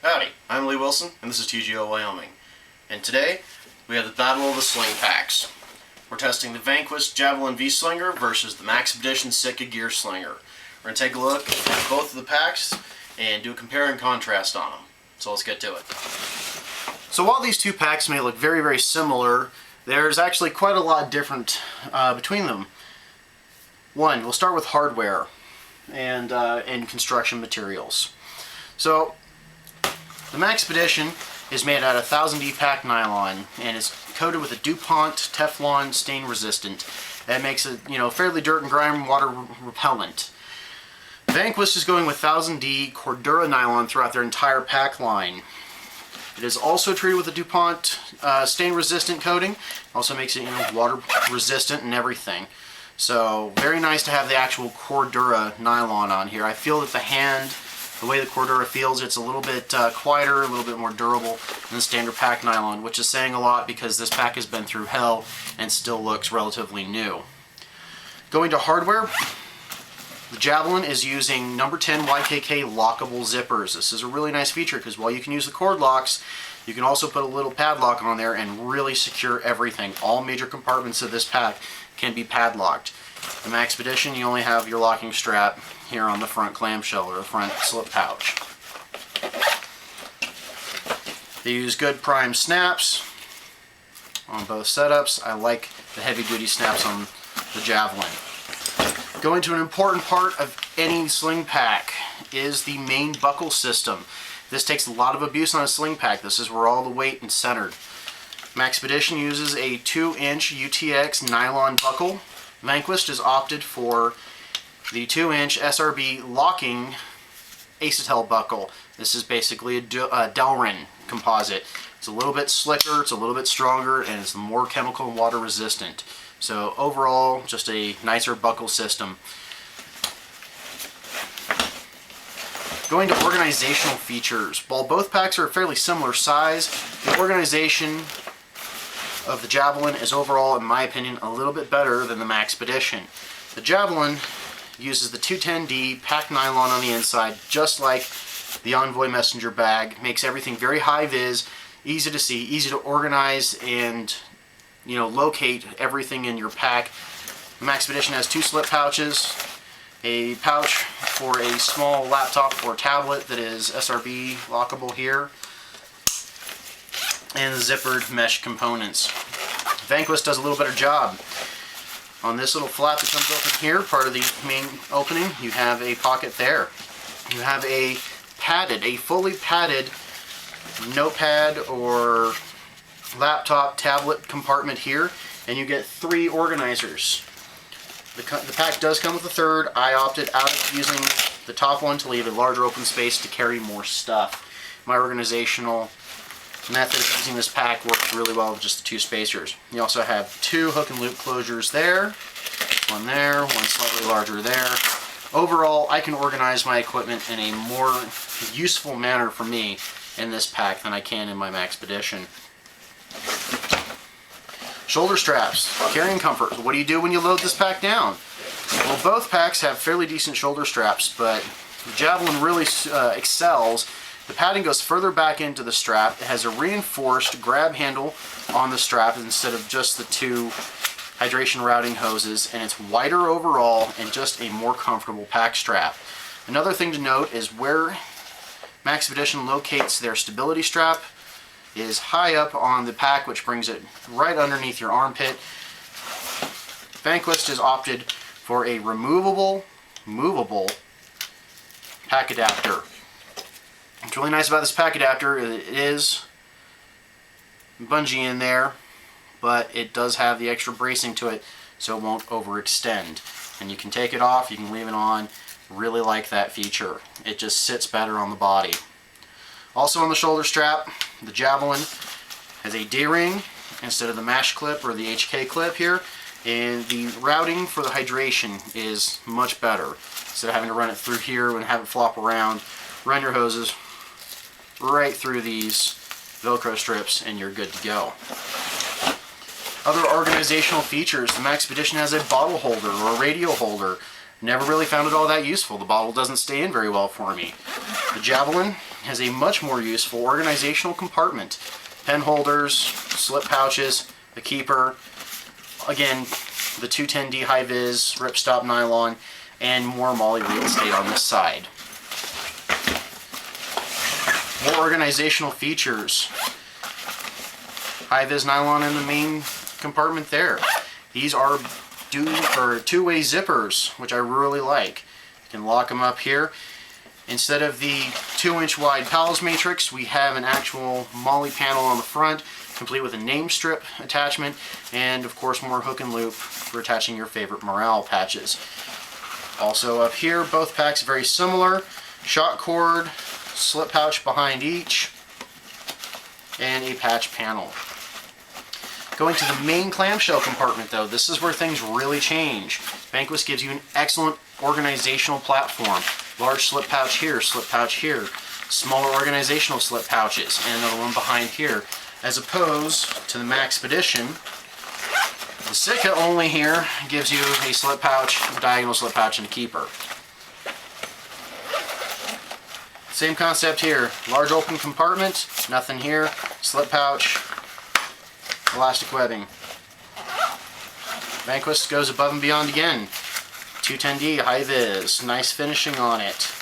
Howdy, I'm Lee Wilson, and this is TGO Wyoming. And today, we have the Battle of the Sling Packs. We're testing the Vanquest Javelin VSlinger versus the Maxpedition Sitka Gearslinger. We're going to take a look at both of the packs and do a compare and contrast on them. So let's get to it. So while these two packs may look very, very similar, there's actually quite a lot different between them. One, we'll start with hardware and construction materials. So, the Maxpedition is made out of 1000D pack nylon and is coated with a DuPont Teflon stain resistant. That makes it, fairly dirt and grime water repellent. Vanquest is going with 1000D Cordura nylon throughout their entire pack line. It is also treated with a DuPont stain resistant coating. Also makes it water resistant and everything. So very nice to have the actual Cordura nylon on here. I feel that the way the Cordura feels, it's a little bit quieter, a little bit more durable than the standard pack nylon, which is saying a lot because this pack has been through hell and still looks relatively new. Going to hardware, the Javelin is using number 10 YKK lockable zippers. This is a really nice feature because while you can use the cord locks, you can also put a little padlock on there and really secure everything. All major compartments of this pack can be padlocked. The Maxpedition, you only have your locking strap here on the front clamshell or the front slip pouch. They use good prime snaps on both setups. I like the heavy duty snaps on the Javelin. Going to an important part of any sling pack is the main buckle system. This takes a lot of abuse on a sling pack. This is where all the weight is centered. Maxpedition uses a 2-inch UTX nylon buckle. Vanquest has opted for the 2-inch SRB locking acetal buckle. This is basically a Delrin composite. It's a little bit slicker, it's a little bit stronger, and it's more chemical and water resistant. So overall, just a nicer buckle system. Going to organizational features. While both packs are a fairly similar size, the organization of the Javelin is overall, in my opinion, a little bit better than the Maxpedition. The Javelin uses the 210D pack nylon on the inside, just like the Envoy Messenger bag. Makes everything very high vis, easy to see, easy to organize, and locate everything in your pack. The Maxpedition has two slip pouches, a pouch for a small laptop or tablet that is SRB lockable here, and the zippered mesh components. Vanquest does a little better job. On this little flap that comes open here, part of the main opening, you have a pocket there. You have a fully padded notepad or laptop tablet compartment here, and you get 3 organizers. The pack does come with a third. I opted out of using the top one to leave a larger open space to carry more stuff. My organizational method of using this pack works really well with just the 2 spacers. You also have 2 hook and loop closures there, one slightly larger there. Overall, I can organize my equipment in a more useful manner for me in this pack than I can in my Maxpedition. Shoulder straps, carrying comfort. What do you do when you load this pack down? Well, both packs have fairly decent shoulder straps, but the Javelin really excels. The padding goes further back into the strap. It has a reinforced grab handle on the strap instead of just the 2 hydration routing hoses, and it's wider overall and just a more comfortable pack strap. Another thing to note is where Maxpedition locates their stability strap is high up on the pack, which brings it right underneath your armpit. Vanquest has opted for a movable pack adapter. What's really nice about this pack adapter is it is bungee in there, but it does have the extra bracing to it so it won't overextend. And you can take it off, you can leave it on. Really like that feature. It just sits better on the body. Also on the shoulder strap, the Javelin has a D-ring instead of the mash clip or the HK clip here, and the routing for the hydration is much better. Instead of having to run it through here and have it flop around, run your hoses right through these Velcro strips and you're good to go. Other organizational features, the Maxpedition has a bottle holder or a radio holder. Never really found it all that useful. The bottle doesn't stay in very well for me. The Javelin has a much more useful organizational compartment. Pen holders, slip pouches, the keeper, again, the 210D high-vis ripstop nylon, and more MOLLE real estate on this side. More organizational features. High-vis nylon in the main compartment there. These are two-way zippers, which I really like. You can lock them up here. Instead of the 2-inch wide Pals matrix, we have an actual MOLLE panel on the front, complete with a name strip attachment, and of course more hook and loop for attaching your favorite morale patches. Also up here, both packs very similar. Shot cord, slip pouch behind each, and a patch panel. Going to the main clamshell compartment though, this is where things really change. Vanquest gives you an excellent organizational platform. Large slip pouch here, smaller organizational slip pouches, and another one behind here. As opposed to the Maxpedition, the Sitka only here gives you a slip pouch, a diagonal slip pouch, and a keeper. Same concept here. Large open compartment, nothing here, slip pouch, elastic webbing. Vanquest goes above and beyond again. 210D high-vis, nice finishing on it,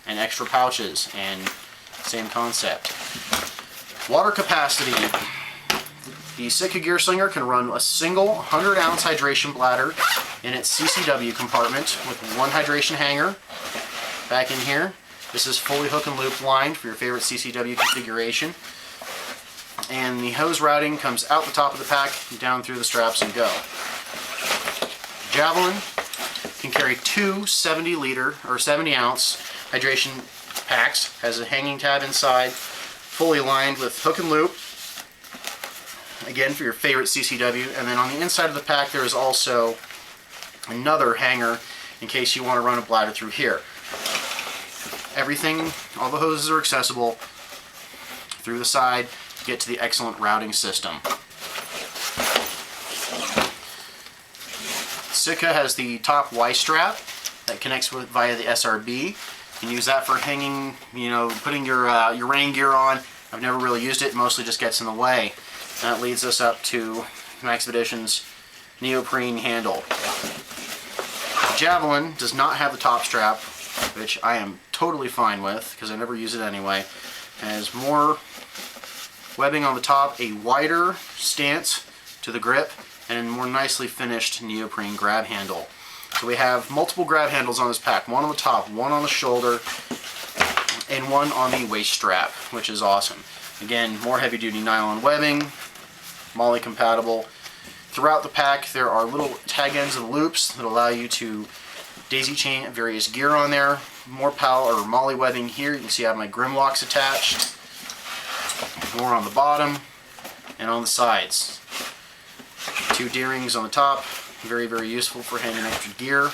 and extra pouches, and same concept. Water capacity. The Sitka Gearslinger can run a single 100-ounce hydration bladder in its CCW compartment with one hydration hanger. Back in here, this is fully hook and loop lined for your favorite CCW configuration. And the hose routing comes out the top of the pack, down through the straps, and go. Javelin can carry two 70-liter or 70-ounce hydration packs. Has a hanging tab inside, fully lined with hook and loop. Again, for your favorite CCW. And then on the inside of the pack, there is also another hanger in case you want to run a bladder through here. Everything, all the hoses are accessible through the side to get to the excellent routing system. Sitka has the top Y strap that connects with via the SRB. You can use that for hanging, putting your rain gear on. I've never really used it, mostly just gets in the way. That leads us up to Maxpedition's neoprene handle. The Javelin does not have the top strap, which I am totally fine with because I never use it anyway. It has more webbing on the top, a wider stance to the grip, and a more nicely finished neoprene grab handle. So we have multiple grab handles on this pack, one on the top, one on the shoulder, and one on the waist strap, which is awesome. Again, more heavy duty nylon webbing, MOLLE compatible. Throughout the pack there are little tag ends and loops that allow you to daisy chain various gear on there. More PAL or MOLLE webbing here. You can see I have my Grimlocks attached. More on the bottom and on the sides. Two D-rings on the top, very, very useful for hanging extra gear.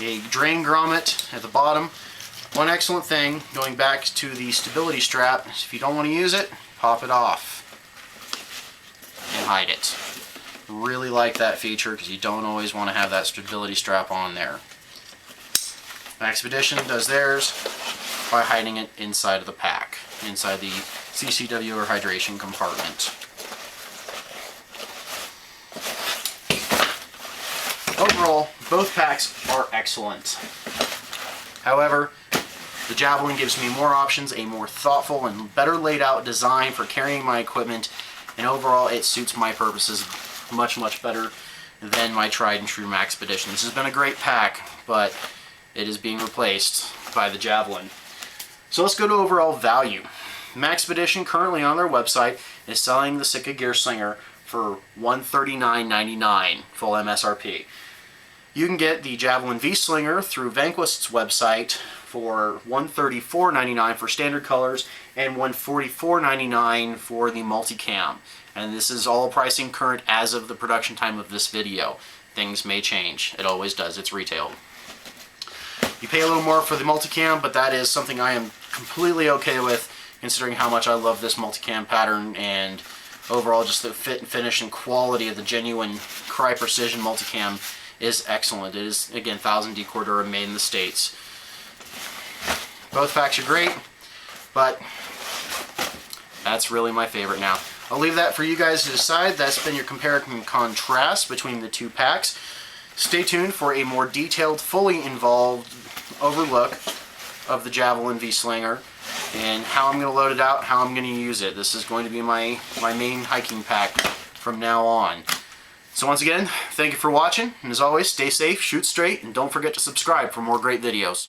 A drain grommet at the bottom. One excellent thing, going back to the stability strap, is if you don't want to use it, pop it off and hide it. Really like that feature because you don't always want to have that stability strap on there. Maxpedition does theirs by hiding it inside of the pack, inside the CCW or hydration compartment. Overall, both packs are excellent. However, the Javelin gives me more options, a more thoughtful and better laid out design for carrying my equipment, and overall it suits my purposes much, much better than my tried and true Maxpedition. This has been a great pack, but it is being replaced by the Javelin. So let's go to overall value. Maxpedition currently on their website is selling the Sitka Gearslinger for $139.99 full MSRP. You can get the Javelin VSlinger through Vanquest's website for $134.99 for standard colors and $144.99 for the multicam. And this is all pricing current as of the production time of this video. Things may change. It always does. It's retailed. You pay a little more for the multicam, but that is something I am completely okay with considering how much I love this multicam pattern and overall, just the fit and finish and quality of the genuine Crye Precision multicam is excellent. It is, again, 1000D Cordura, made in the States. Both packs are great, but that's really my favorite now. I'll leave that for you guys to decide. That's been your compare and contrast between the two packs. Stay tuned for a more detailed, fully involved overlook of the Javelin VSlinger and how I'm going to load it out, how I'm going to use it. This is going to be my main hiking pack from now on. So once again, thank you for watching, and as always, stay safe, shoot straight, and don't forget to subscribe for more great videos.